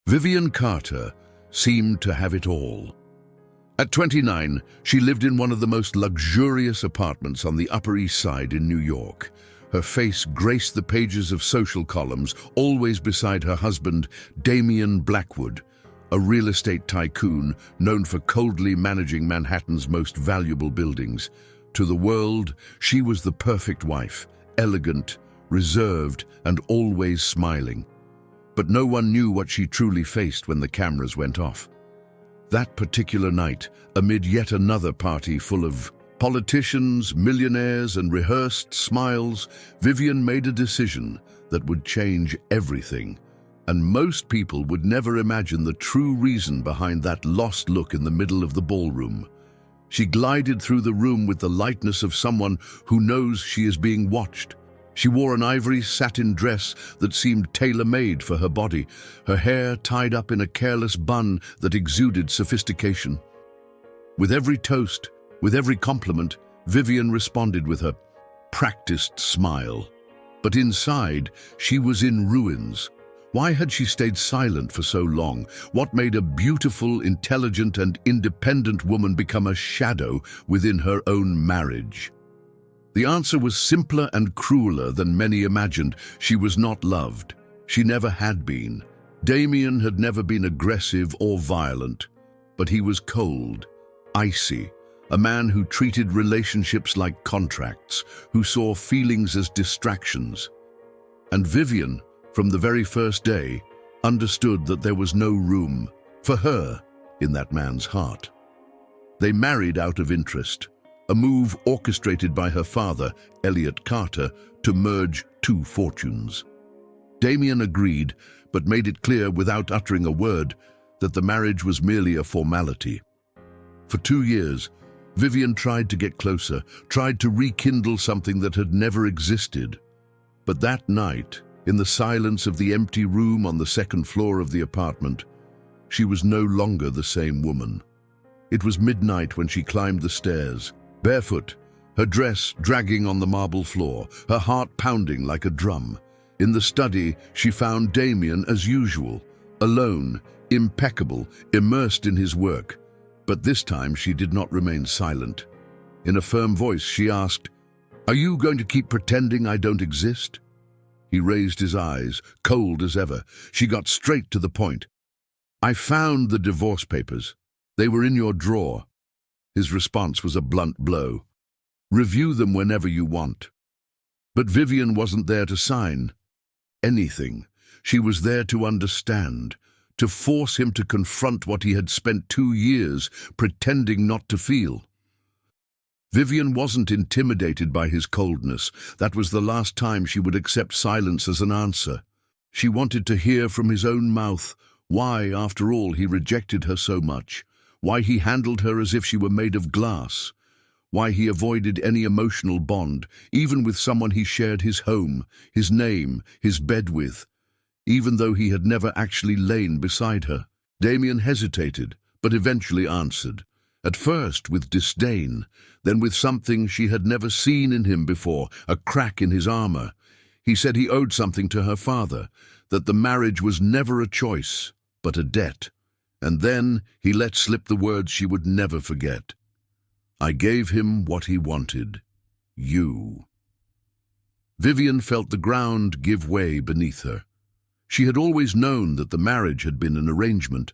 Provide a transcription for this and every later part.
Vivian Carter seemed to have it all. At 29, she lived in one of the most luxurious apartments on the Upper East Side in New York. Her face graced the pages of social columns, always beside her husband, Damian Blackwood, a real estate tycoon known for coldly managing Manhattan's most valuable buildings. To the world, she was the perfect wife, elegant, reserved, and always smiling. But no one knew what she truly faced when the cameras went off. That particular night, amid yet another party full of politicians, millionaires, and rehearsed smiles, Vivian made a decision that would change everything. And most people would never imagine the true reason behind that lost look in the middle of the ballroom. She glided through the room with the lightness of someone who knows she is being watched. She wore an ivory satin dress that seemed tailor-made for her body, her hair tied up in a careless bun that exuded sophistication. With every toast, with every compliment, Vivian responded with her practiced smile. But inside, she was in ruins. Why had she stayed silent for so long? What made a beautiful, intelligent, and independent woman become a shadow within her own marriage? The answer was simpler and crueler than many imagined. She was not loved. She never had been. Damian had never been aggressive or violent, but he was cold, icy, a man who treated relationships like contracts, who saw feelings as distractions. And Vivian, from the very first day, understood that there was no room for her in that man's heart. They married out of interest, a move orchestrated by her father, Elliot Carter, to merge two fortunes. Damian agreed, but made it clear without uttering a word that the marriage was merely a formality. For 2 years, Vivian tried to get closer, tried to rekindle something that had never existed. But that night, in the silence of the empty room on the second floor of the apartment, she was no longer the same woman. It was midnight when she climbed the stairs, barefoot, her dress dragging on the marble floor, her heart pounding like a drum. In the study, she found Damian as usual, alone, impeccable, immersed in his work. But this time she did not remain silent. In a firm voice, she asked, "Are you going to keep pretending I don't exist?" He raised his eyes, cold as ever. She got straight to the point. "I found the divorce papers. They were in your drawer." His response was a blunt blow. "Review them whenever you want." But Vivian wasn't there to sign anything. She was there to understand, to force him to confront what he had spent 2 years pretending not to feel. Vivian wasn't intimidated by his coldness. That was the last time she would accept silence as an answer. She wanted to hear from his own mouth why, after all, he rejected her so much, why he handled her as if she were made of glass, why he avoided any emotional bond, even with someone he shared his home, his name, his bed with, even though he had never actually lain beside her. Damian hesitated, but eventually answered, at first with disdain, then with something she had never seen in him before, a crack in his armor. He said he owed something to her father, that the marriage was never a choice, but a debt. And then he let slip the words she would never forget. "I gave him what he wanted. You." Vivian felt the ground give way beneath her. She had always known that the marriage had been an arrangement,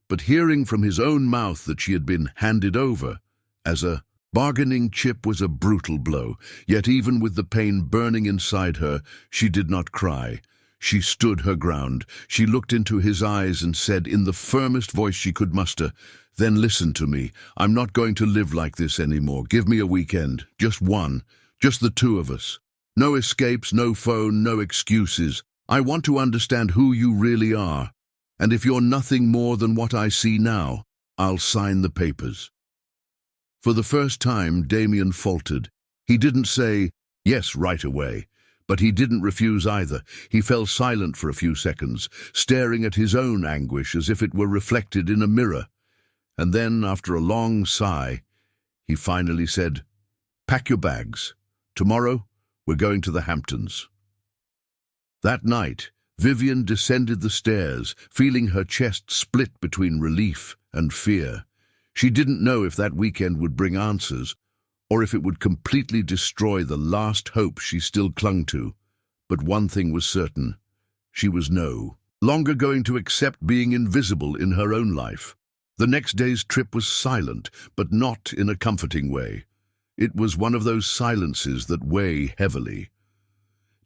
but hearing from his own mouth that she had been handed over as a bargaining chip was a brutal blow. Yet even with the pain burning inside her, she did not cry. She stood her ground. She looked into his eyes and said in the firmest voice she could muster, "Then listen to me. I'm not going to live like this anymore. Give me a weekend. Just one. Just the two of us. No escapes, no phone, no excuses. I want to understand who you really are. And if you're nothing more than what I see now, I'll sign the papers." For the first time, Damian faltered. He didn't say yes right away, but he didn't refuse either. He fell silent for a few seconds, staring at his own anguish as if it were reflected in a mirror. And then, after a long sigh, he finally said, "Pack your bags. Tomorrow, we're going to the Hamptons." That night, Vivian descended the stairs, feeling her chest split between relief and fear. She didn't know if that weekend would bring answers, or if it would completely destroy the last hope she still clung to. But one thing was certain. She was no longer going to accept being invisible in her own life. The next day's trip was silent, but not in a comforting way. It was one of those silences that weigh heavily.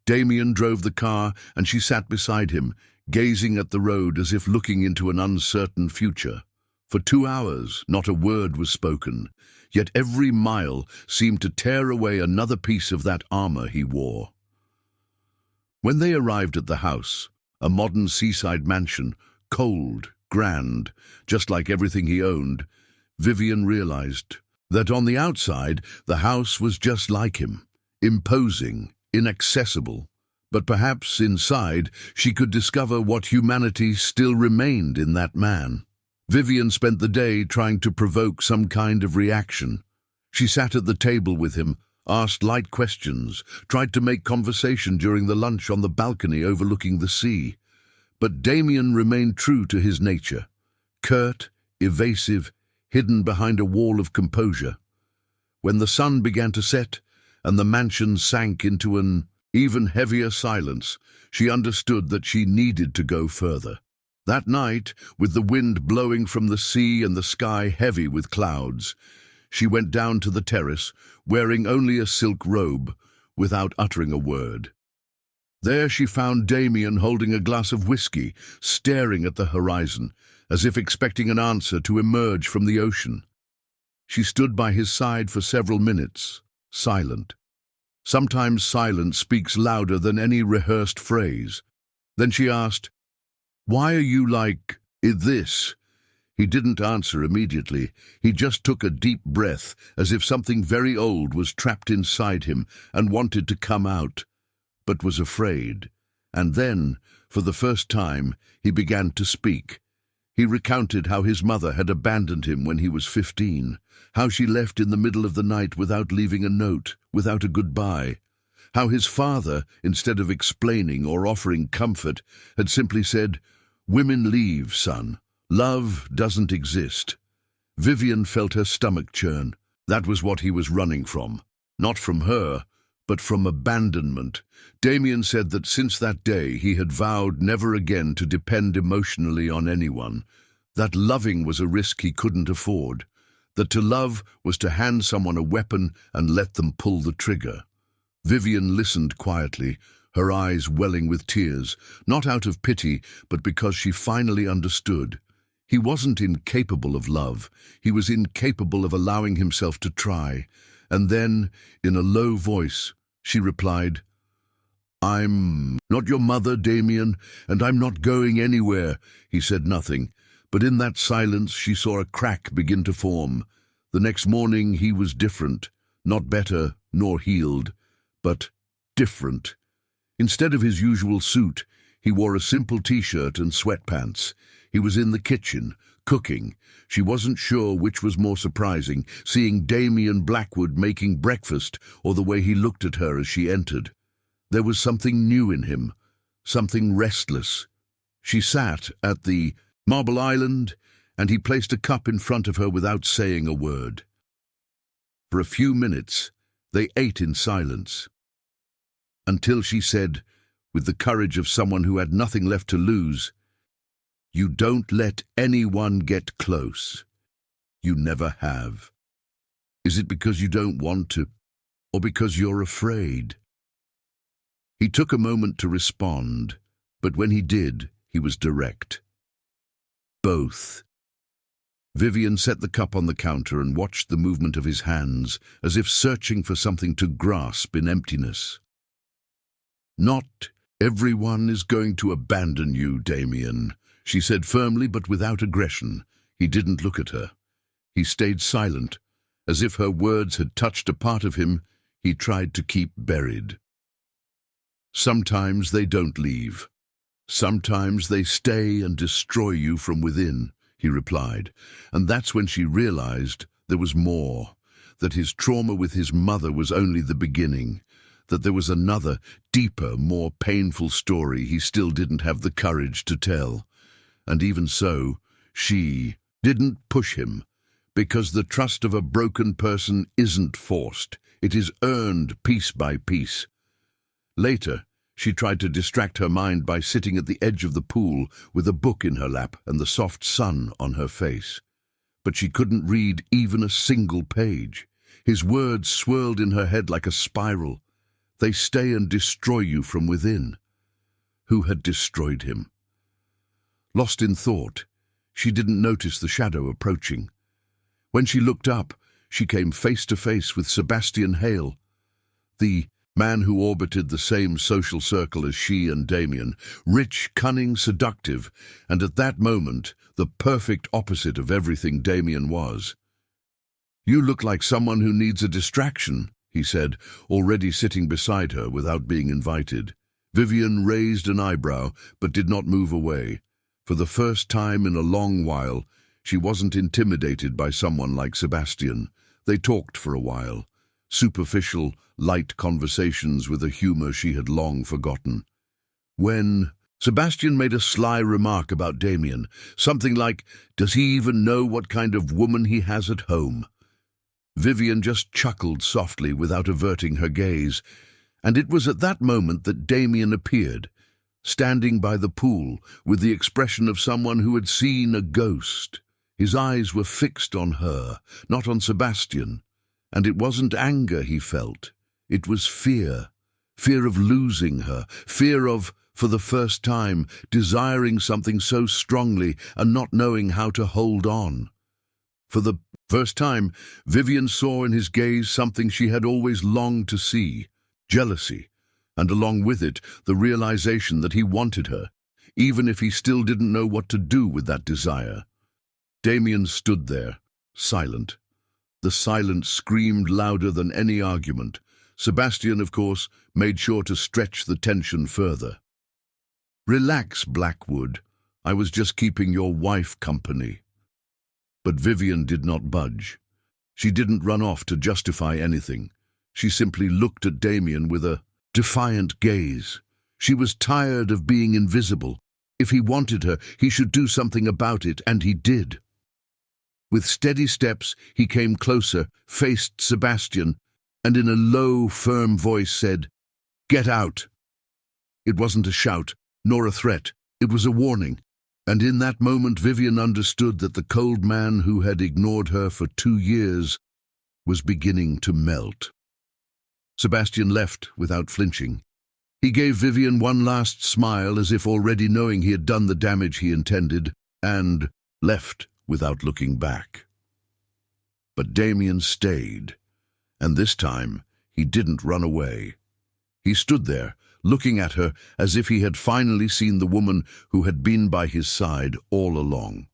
Damien drove the car, and she sat beside him, gazing at the road as if looking into an uncertain future. For 2 hours, not a word was spoken, yet every mile seemed to tear away another piece of that armor he wore. When they arrived at the house, a modern seaside mansion, cold, grand, just like everything he owned, Vivian realized that on the outside the house was just like him, imposing, inaccessible. But perhaps inside she could discover what humanity still remained in that man. Vivian spent the day trying to provoke some kind of reaction. She sat at the table with him, asked light questions, tried to make conversation during the lunch on the balcony overlooking the sea. But Damien remained true to his nature, curt, evasive, hidden behind a wall of composure. When the sun began to set and the mansion sank into an even heavier silence, she understood that she needed to go further. That night, with the wind blowing from the sea and the sky heavy with clouds, she went down to the terrace, wearing only a silk robe, without uttering a word. There she found Damien holding a glass of whiskey, staring at the horizon, as if expecting an answer to emerge from the ocean. She stood by his side for several minutes, silent. Sometimes silence speaks louder than any rehearsed phrase. Then she asked, "Why are you like this?" He didn't answer immediately. He just took a deep breath, as if something very old was trapped inside him and wanted to come out, but was afraid. And then, for the first time, he began to speak. He recounted how his mother had abandoned him when he was 15, how she left in the middle of the night without leaving a note, without a goodbye, how his father, instead of explaining or offering comfort, had simply said, "Women leave, son. Love doesn't exist." Vivian felt her stomach churn. That was what he was running from. Not from her, but from abandonment. Damien said that since that day he had vowed never again to depend emotionally on anyone, that loving was a risk he couldn't afford, that to love was to hand someone a weapon and let them pull the trigger. Vivian listened quietly, her eyes welling with tears, not out of pity, but because she finally understood. He wasn't incapable of love, he was incapable of allowing himself to try. And then, in a low voice, she replied, "I'm not your mother, Damien, and I'm not going anywhere." He said nothing, but in that silence she saw a crack begin to form. The next morning he was different, not better nor healed, but different. Instead of his usual suit, he wore a simple t-shirt and sweatpants. He was in the kitchen, cooking. She wasn't sure which was more surprising, seeing Damien Blackwood making breakfast or the way he looked at her as she entered. There was something new in him, something restless. She sat at the marble island, and he placed a cup in front of her without saying a word. For a few minutes, they ate in silence, until she said, with the courage of someone who had nothing left to lose, "You don't let anyone get close. You never have. Is it because you don't want to, or because you're afraid?" He took a moment to respond, but when he did, he was direct. "Both." Vivian set the cup on the counter and watched the movement of his hands, as if searching for something to grasp in emptiness. "Not everyone is going to abandon you, Damien," she said firmly but without aggression. He didn't look at her. He stayed silent, as if her words had touched a part of him he tried to keep buried. "Sometimes they don't leave. Sometimes they stay and destroy you from within," he replied. And that's when she realized there was more, that his trauma with his mother was only the beginning, that there was another, deeper, more painful story he still didn't have the courage to tell. And even so, she didn't push him, because the trust of a broken person isn't forced. It is earned piece by piece. Later, she tried to distract her mind by sitting at the edge of the pool with a book in her lap and the soft sun on her face. But she couldn't read even a single page. His words swirled in her head like a spiral. They stay and destroy you from within. Who had destroyed him? Lost in thought, she didn't notice the shadow approaching. When she looked up, she came face to face with Sebastian Hale, the man who orbited the same social circle as she and Damien, rich, cunning, seductive, and at that moment, the perfect opposite of everything Damien was. "You look like someone who needs a distraction," he said, already sitting beside her without being invited. Vivian raised an eyebrow, but did not move away. For the first time in a long while, she wasn't intimidated by someone like Sebastian. They talked for a while. Superficial, light conversations with a humor she had long forgotten. When Sebastian made a sly remark about Damien, something like, "Does he even know what kind of woman he has at home?" Vivian just chuckled softly without averting her gaze, and it was at that moment that Damien appeared, standing by the pool with the expression of someone who had seen a ghost. His eyes were fixed on her, not on Sebastian. And it wasn't anger he felt. It was fear. Fear of losing her. Fear of, for the first time, desiring something so strongly and not knowing how to hold on. For the first time, Vivian saw in his gaze something she had always longed to see: jealousy, and along with it, the realization that he wanted her, even if he still didn't know what to do with that desire. Damien stood there, silent. The silence screamed louder than any argument. Sebastian, of course, made sure to stretch the tension further. "Relax, Blackwood. I was just keeping your wife company." But Vivian did not budge. She didn't run off to justify anything. She simply looked at Damien with a defiant gaze. She was tired of being invisible. If he wanted her, he should do something about it, and he did. With steady steps, he came closer, faced Sebastian, and in a low, firm voice said, "Get out." It wasn't a shout, nor a threat. It was a warning. And in that moment, Vivian understood that the cold man who had ignored her for 2 years was beginning to melt. Sebastian left without flinching. He gave Vivian one last smile, as if already knowing he had done the damage he intended, and left without looking back. But Damien stayed, and this time he didn't run away. He stood there, looking at her as if he had finally seen the woman who had been by his side all along.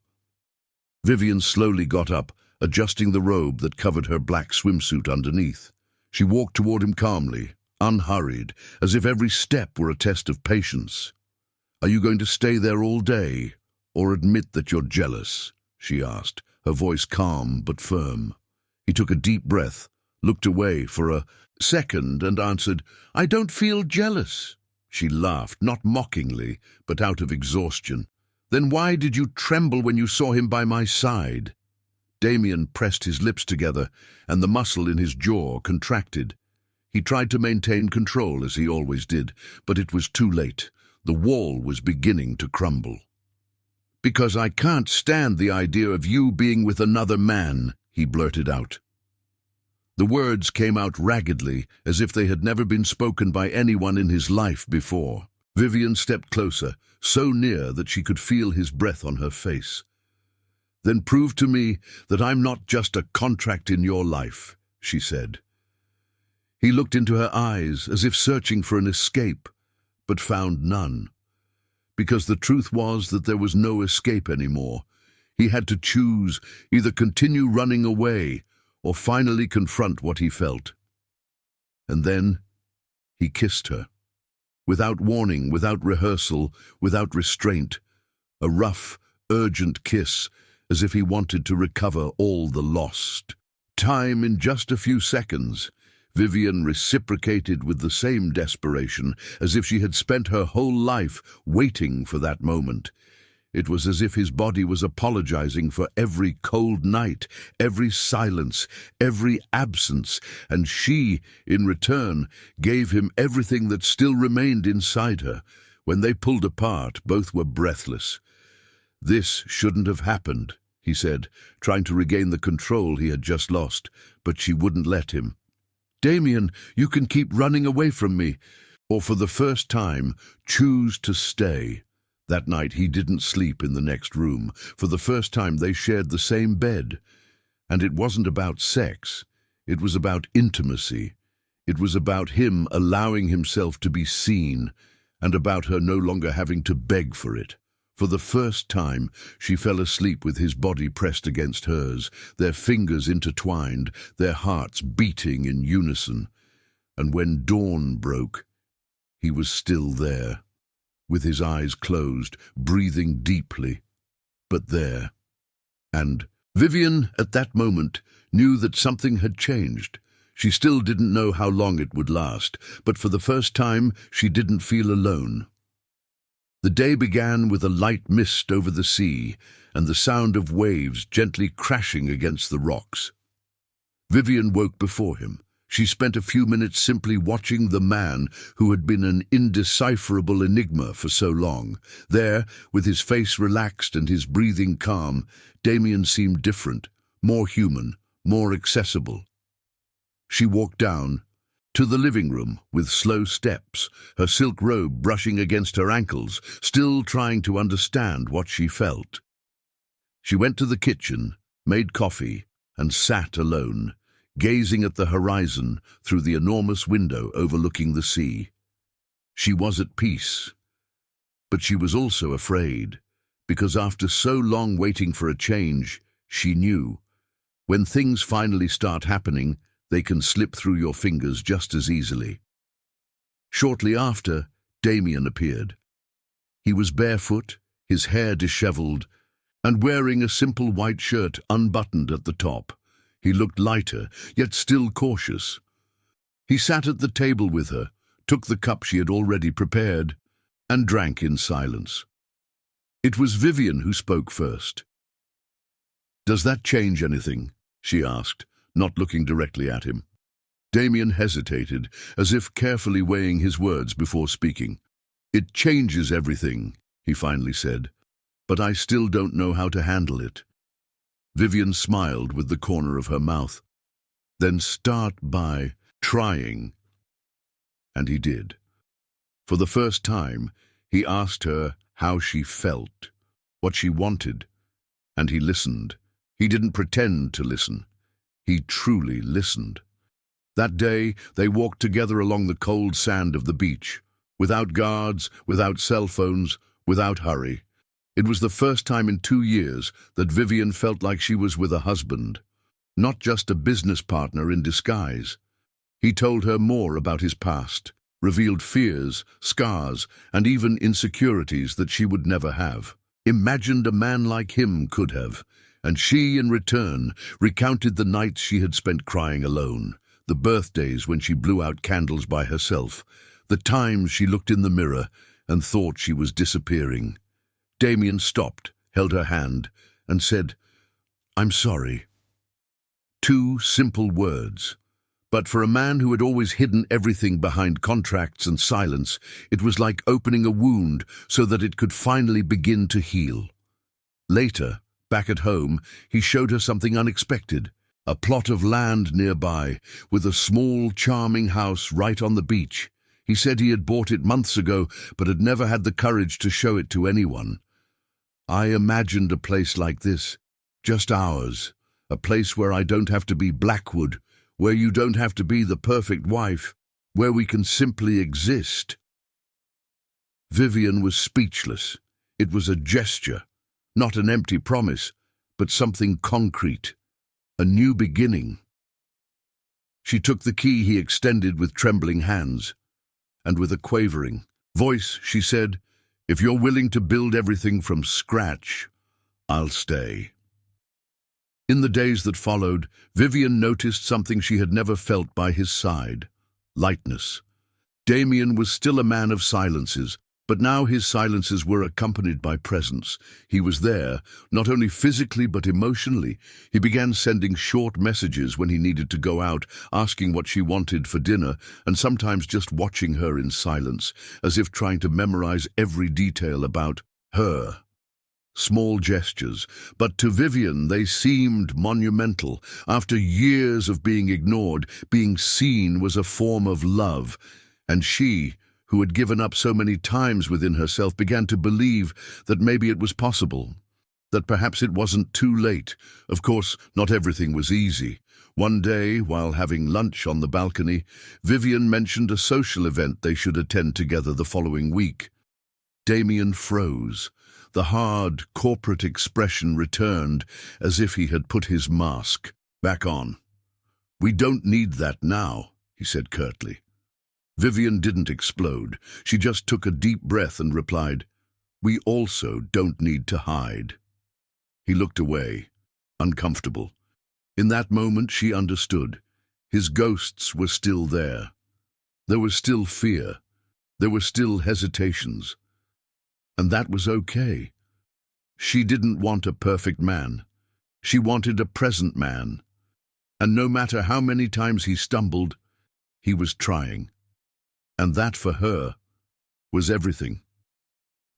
Vivian slowly got up, adjusting the robe that covered her black swimsuit underneath. She walked toward him calmly, unhurried, as if every step were a test of patience. "Are you going to stay there all day, or admit that you're jealous?" she asked, her voice calm but firm. He took a deep breath, looked away for a second, and answered, "I don't feel jealous." She laughed, not mockingly, but out of exhaustion. "Then why did you tremble when you saw him by my side?" Damien pressed his lips together, and the muscle in his jaw contracted. He tried to maintain control, as he always did, but it was too late. The wall was beginning to crumble. "Because I can't stand the idea of you being with another man," he blurted out. The words came out raggedly, as if they had never been spoken by anyone in his life before. Vivian stepped closer, so near that she could feel his breath on her face. "Then prove to me that I'm not just a contract in your life," she said. He looked into her eyes, as if searching for an escape, but found none. Because the truth was that there was no escape anymore. He had to choose, either continue running away or finally confront what he felt. And then he kissed her. Without warning, without rehearsal, without restraint. A rough, urgent kiss, as if he wanted to recover all the lost time in just a few seconds. Vivian reciprocated with the same desperation, as if she had spent her whole life waiting for that moment. It was as if his body was apologizing for every cold night, every silence, every absence, and she, in return, gave him everything that still remained inside her. When they pulled apart, both were breathless. "This shouldn't have happened," he said, trying to regain the control he had just lost, but she wouldn't let him. "Damien, you can keep running away from me, or for the first time, choose to stay." That night he didn't sleep in the next room. For the first time they shared the same bed. And it wasn't about sex. It was about intimacy. It was about him allowing himself to be seen, and about her no longer having to beg for it. For the first time, she fell asleep with his body pressed against hers, their fingers intertwined, their hearts beating in unison. And when dawn broke, he was still there, with his eyes closed, breathing deeply, but there. And Vivian, at that moment, knew that something had changed. She still didn't know how long it would last, but for the first time, she didn't feel alone. The day began with a light mist over the sea and the sound of waves gently crashing against the rocks. Vivian woke before him. She spent a few minutes simply watching the man who had been an indecipherable enigma for so long. There, with his face relaxed and his breathing calm, Damien seemed different, more human, more accessible. She walked down to the living room with slow steps, her silk robe brushing against her ankles, still trying to understand what she felt. She went to the kitchen, made coffee, and sat alone, gazing at the horizon through the enormous window overlooking the sea. She was at peace, but she was also afraid, because after so long waiting for a change, she knew, when things finally start happening, they can slip through your fingers just as easily. Shortly after, Damien appeared. He was barefoot, his hair disheveled, and wearing a simple white shirt unbuttoned at the top. He looked lighter, yet still cautious. He sat at the table with her, took the cup she had already prepared, and drank in silence. It was Vivian who spoke first. "Does that change anything?" she asked, not looking directly at him. Damien hesitated, as if carefully weighing his words before speaking. "It changes everything," he finally said, "but I still don't know how to handle it." Vivian smiled with the corner of her mouth. "Then start by trying." And he did. For the first time, he asked her how she felt, what she wanted, and he listened. He didn't pretend to listen. He truly listened. That day, they walked together along the cold sand of the beach, without guards, without cell phones, without hurry. It was the first time in 2 years that Vivian felt like she was with a husband, not just a business partner in disguise. He told her more about his past, revealed fears, scars, and even insecurities that she would never have. Imagined a man like him could have. And she, in return, recounted the nights she had spent crying alone, the birthdays when she blew out candles by herself, the times she looked in the mirror and thought she was disappearing. Damien stopped, held her hand, and said, "I'm sorry." 2 simple words. But for a man who had always hidden everything behind contracts and silence, it was like opening a wound so that it could finally begin to heal. Later, back at home, he showed her something unexpected, a plot of land nearby, with a small, charming house right on the beach. He said he had bought it months ago, but had never had the courage to show it to anyone. "I imagined a place like this, just ours, a place where I don't have to be Blackwood, where you don't have to be the perfect wife, where we can simply exist." Vivian was speechless. It was a gesture. Not an empty promise, but something concrete, a new beginning. She took the key he extended with trembling hands, and with a quavering voice she said, "If you're willing to build everything from scratch, I'll stay." In the days that followed, Vivian noticed something she had never felt by his side: lightness. Damien was still a man of silences, but now his silences were accompanied by presence. He was there, not only physically but emotionally. He began sending short messages when he needed to go out, asking what she wanted for dinner, and sometimes just watching her in silence, as if trying to memorize every detail about her. Small gestures, but to Vivian they seemed monumental. After years of being ignored, being seen was a form of love, and she, who had given up so many times within herself, began to believe that maybe it was possible, that perhaps it wasn't too late. Of course, not everything was easy. One day, while having lunch on the balcony, Vivian mentioned a social event they should attend together the following week. Damien froze. The hard, corporate expression returned, as if he had put his mask back on. "We don't need that now," he said curtly. Vivian didn't explode. She just took a deep breath and replied, "We also don't need to hide." He looked away, uncomfortable. In that moment she understood. His ghosts were still there. There was still fear. There were still hesitations. And that was okay. She didn't want a perfect man. She wanted a present man. And no matter how many times he stumbled, he was trying. And that, for her, was everything.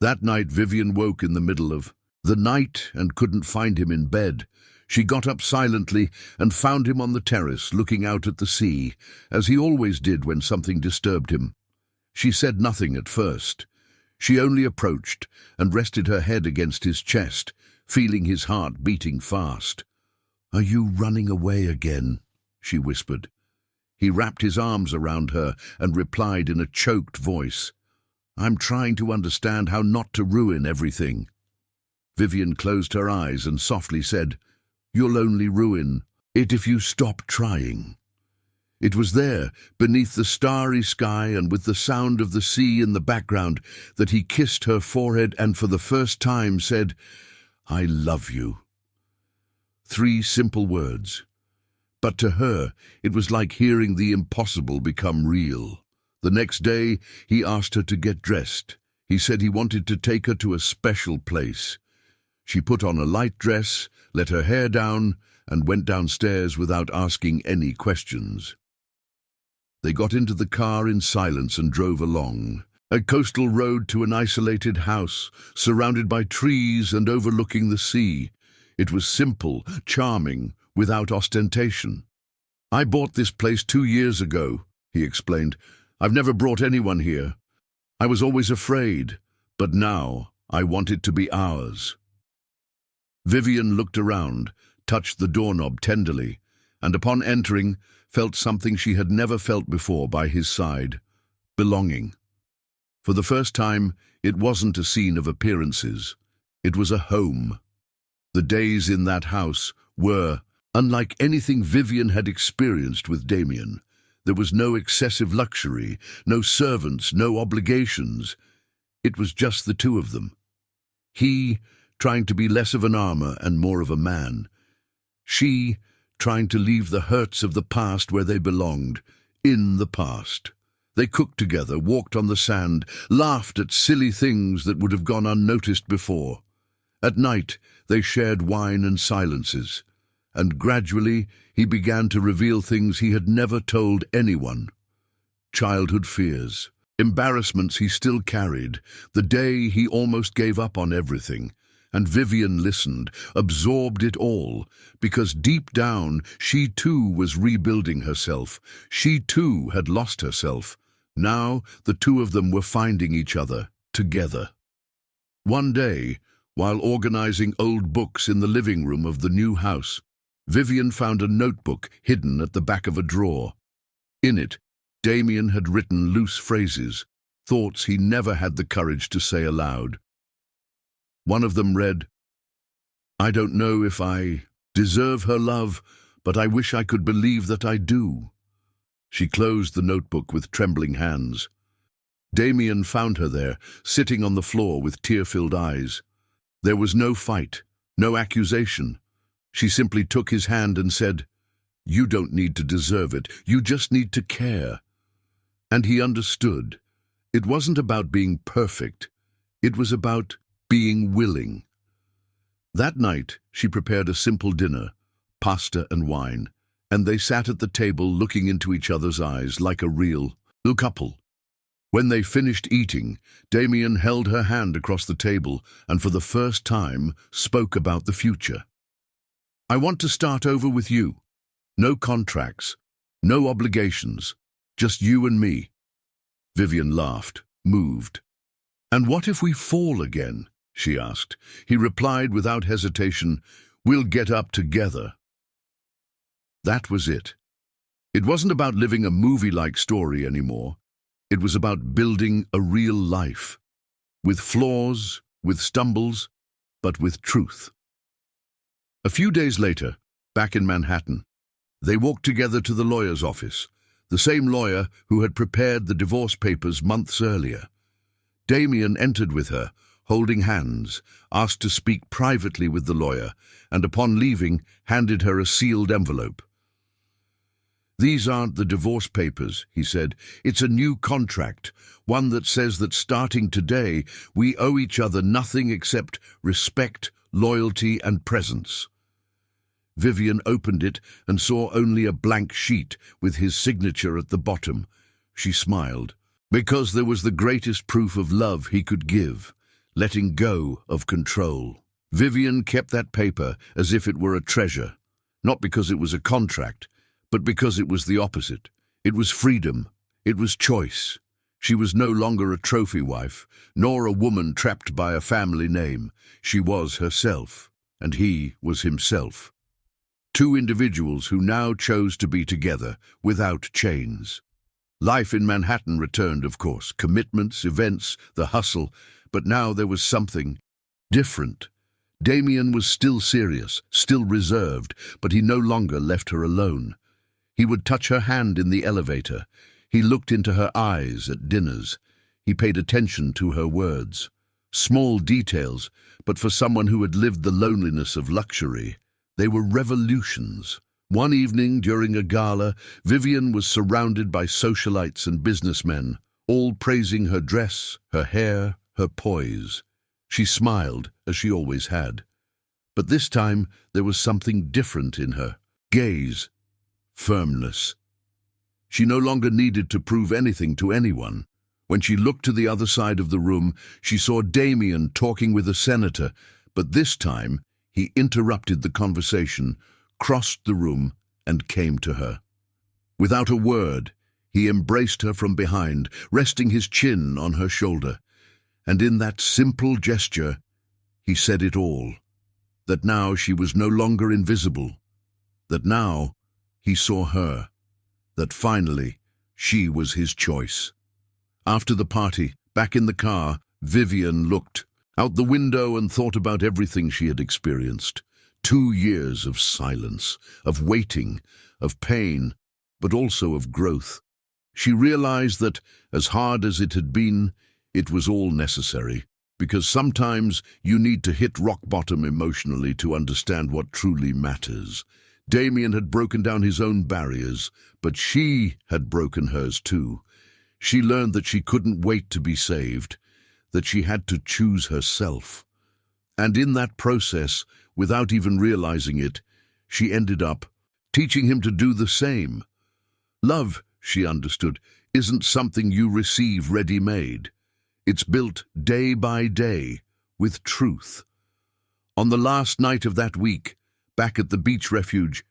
That night Vivian woke in the middle of the night and couldn't find him in bed. She got up silently and found him on the terrace, looking out at the sea, as he always did when something disturbed him. She said nothing at first. She only approached and rested her head against his chest, feeling his heart beating fast. "Are you running away again?" she whispered. He wrapped his arms around her and replied in a choked voice, "I'm trying to understand how not to ruin everything." Vivian closed her eyes and softly said, "You'll only ruin it if you stop trying." It was there, beneath the starry sky and with the sound of the sea in the background, that he kissed her forehead and for the first time said, "I love you." 3 simple words. But to her, it was like hearing the impossible become real. The next day, he asked her to get dressed. He said he wanted to take her to a special place. She put on a light dress, let her hair down, and went downstairs without asking any questions. They got into the car in silence and drove along a coastal road to an isolated house, surrounded by trees and overlooking the sea. It was simple, charming, without ostentation. "I bought this place 2 years ago," he explained. "I've never brought anyone here. I was always afraid, but now I want it to be ours." Vivian looked around, touched the doorknob tenderly, and upon entering, felt something she had never felt before by his side: belonging. For the first time, it wasn't a scene of appearances. It was a home. The days in that house were unlike anything Vivian had experienced with Damien. There was no excessive luxury, no servants, no obligations. It was just the two of them. He, trying to be less of an armor and more of a man. She, trying to leave the hurts of the past where they belonged, in the past. They cooked together, walked on the sand, laughed at silly things that would have gone unnoticed before. At night, they shared wine and silences, and gradually he began to reveal things he had never told anyone. Childhood fears, embarrassments he still carried, the day he almost gave up on everything. And Vivian listened, absorbed it all, because deep down she too was rebuilding herself. She too had lost herself. Now the two of them were finding each other, together. One day, while organizing old books in the living room of the new house, Vivian found a notebook hidden at the back of a drawer. In it, Damien had written loose phrases, thoughts he never had the courage to say aloud. One of them read, "I don't know if I deserve her love, but I wish I could believe that I do." She closed the notebook with trembling hands. Damien found her there, sitting on the floor with tear-filled eyes. There was no fight, no accusation, She simply took his hand and said, "You don't need to deserve it, you just need to care." And he understood. It wasn't about being perfect, it was about being willing. That night, she prepared a simple dinner, pasta and wine, and they sat at the table looking into each other's eyes like a real couple. When they finished eating, Damien held her hand across the table and for the first time spoke about the future. "I want to start over with you. No contracts, no obligations, just you and me." Vivian laughed, moved. "And what if we fall again?" she asked. He replied without hesitation, "We'll get up together." That was it. It wasn't about living a movie-like story anymore. It was about building a real life, with flaws, with stumbles, but with truth. A few days later, back in Manhattan, they walked together to the lawyer's office, the same lawyer who had prepared the divorce papers months earlier. Damien entered with her, holding hands, asked to speak privately with the lawyer, and upon leaving, handed her a sealed envelope. "These aren't the divorce papers," he said. "It's a new contract, one that says that starting today, we owe each other nothing except respect, loyalty, and presence." Vivian opened it and saw only a blank sheet with his signature at the bottom. She smiled, because there was the greatest proof of love he could give, letting go of control. Vivian kept that paper as if it were a treasure, not because it was a contract, but because it was the opposite. It was freedom. It was choice. She was no longer a trophy wife, nor a woman trapped by a family name. She was herself, and he was himself. Two individuals who now chose to be together, without chains. Life in Manhattan returned, of course, commitments, events, the hustle, but now there was something different. Damien was still serious, still reserved, but he no longer left her alone. He would touch her hand in the elevator. He looked into her eyes at dinners. He paid attention to her words. Small details, but for someone who had lived the loneliness of luxury, they were revolutions. One evening during a gala, Vivian was surrounded by socialites and businessmen, all praising her dress, her hair, her poise. She smiled, as she always had. But this time there was something different in her gaze. Firmness. She no longer needed to prove anything to anyone. When she looked to the other side of the room, she saw Damien talking with a senator, but this time he interrupted the conversation, crossed the room, and came to her. Without a word, he embraced her from behind, resting his chin on her shoulder. And in that simple gesture, he said it all. That now she was no longer invisible. That now he saw her, that finally she was his choice. After the party, back in the car, Vivian looked out the window and thought about everything she had experienced. 2 years of silence, of waiting, of pain, but also of growth. She realized that, as hard as it had been, it was all necessary, because sometimes you need to hit rock bottom emotionally to understand what truly matters. Damien had broken down his own barriers, but she had broken hers too. She learned that she couldn't wait to be saved, that she had to choose herself. And in that process, without even realizing it, she ended up teaching him to do the same. Love, she understood, isn't something you receive ready-made. It's built day by day, with truth. On the last night of that week, back at the beach refuge,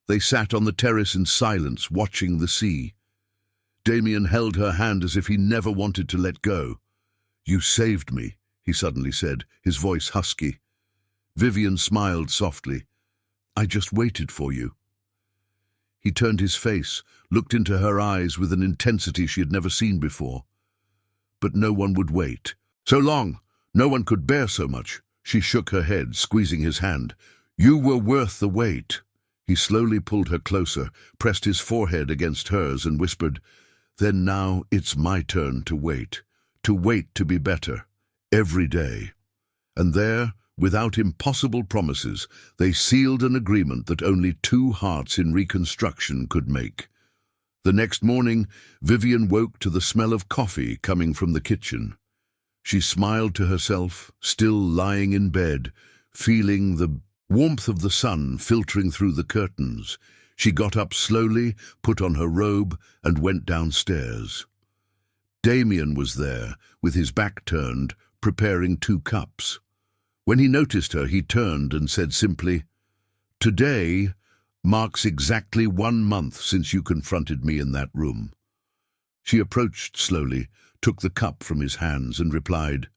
they sat on the terrace in silence, watching the sea. Damien held her hand as if he never wanted to let go. "You saved me," he suddenly said, his voice husky. Vivian smiled softly. "I just waited for you." He turned his face, looked into her eyes with an intensity she had never seen before. But no one would wait. "So long! No one could bear so much." She shook her head, squeezing his hand. "You were worth the wait." He slowly pulled her closer, pressed his forehead against hers, and whispered, "Then now it's my turn to wait to be better, every day." And there, Without impossible promises, they sealed an agreement that only two hearts in reconstruction could make. The next morning, Vivian woke to the smell of coffee coming from the kitchen. She smiled to herself, still lying in bed, feeling the warmth of the sun filtering through the curtains. She got up slowly, put on her robe, and went downstairs. Damien was there, with his back turned, preparing 2 cups. When he noticed her, he turned and said simply, "Today marks exactly 1 month since you confronted me in that room." She approached slowly, took the cup from his hands and replied,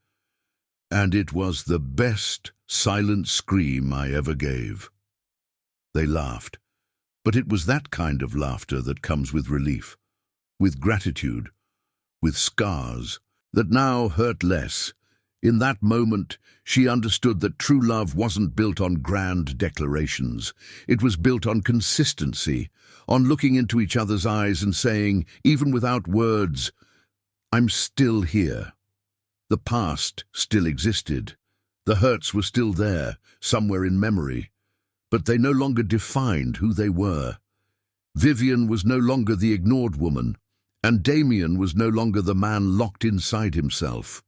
"And it was the best silent scream I ever gave." They laughed, but it was that kind of laughter that comes with relief, with gratitude, with scars that now hurt less. In that moment, she understood that true love wasn't built on grand declarations. It was built on consistency, on looking into each other's eyes and saying, even without words, "I'm still here." The past still existed. The hurts were still there, somewhere in memory, but they no longer defined who they were. Vivian was no longer the ignored woman, and Damien was no longer the man locked inside himself.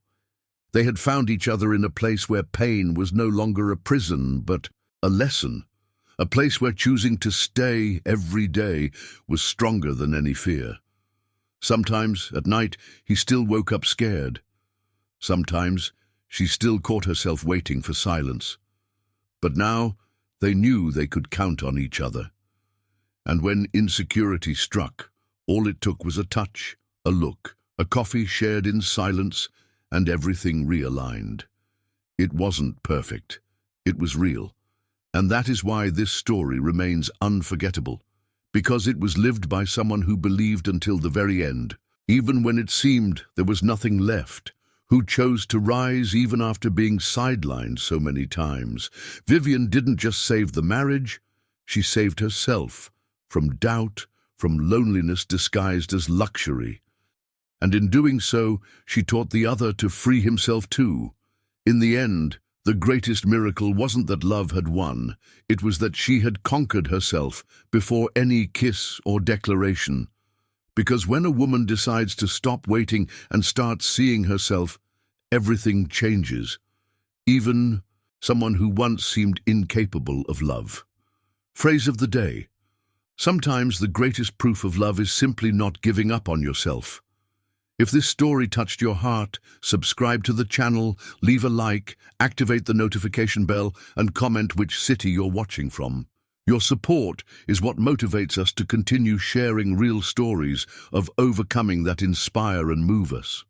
They had found each other in a place where pain was no longer a prison, but a lesson. A place where choosing to stay every day was stronger than any fear. Sometimes, at night, he still woke up scared. Sometimes, she still caught herself waiting for silence. But now, they knew they could count on each other. And when insecurity struck, all it took was a touch, a look, a coffee shared in silence, and everything realigned. It wasn't perfect. It was real. And that is why this story remains unforgettable, because it was lived by someone who believed until the very end, even when it seemed there was nothing left, who chose to rise even after being sidelined so many times. Vivian didn't just save the marriage, she saved herself from doubt, from loneliness disguised as luxury. And in doing so, she taught the other to free himself too. In the end, the greatest miracle wasn't that love had won, it was that she had conquered herself before any kiss or declaration. Because when a woman decides to stop waiting and start seeing herself, everything changes. Even someone who once seemed incapable of love. Phrase of the day. Sometimes the greatest proof of love is simply not giving up on yourself. If this story touched your heart, subscribe to the channel, leave a like, activate the notification bell, and comment which city you're watching from. Your support is what motivates us to continue sharing real stories of overcoming that inspire and move us.